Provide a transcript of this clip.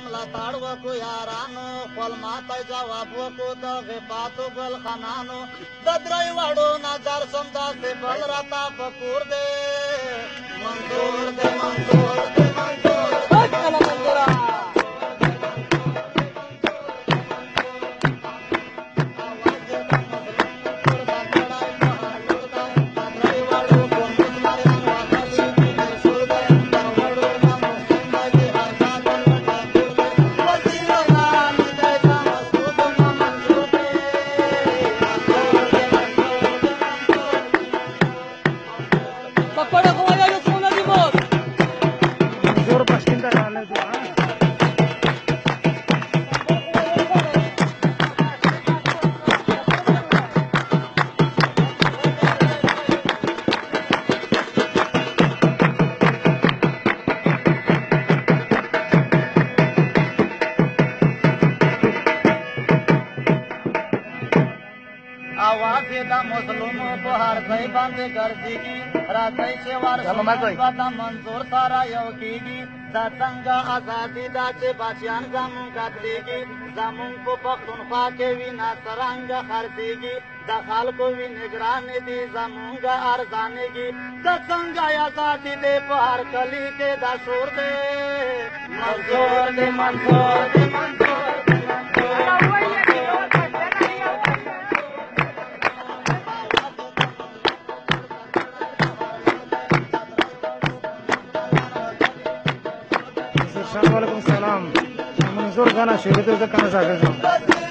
ملاتړ وکړو یارانو خپل ماته جواب وکړو د غفاتو ګل خانانو د درې وړو نظر سم داسې بل راته په کور دی منظور دی منظور دی منظور आवाज دا مظلومو په هر ځای باندې ګرځېږي راځئ چې ورسو د منظور سره یو کېږي دا څنګه ازادي ده چې بچیان زمونږ قتلېږي زمونږ په پښتونخوا کې وینه څرنګه خرڅېږي د خلکو وینې ګرانې دي زمونږ ارزانېږي د څنګه ازادي دی په هر کلي کې دا شور دی منظور دی منظور دی منظور वालेकुम सलाम मंजूर गाना शेर तो कहाँ से आगे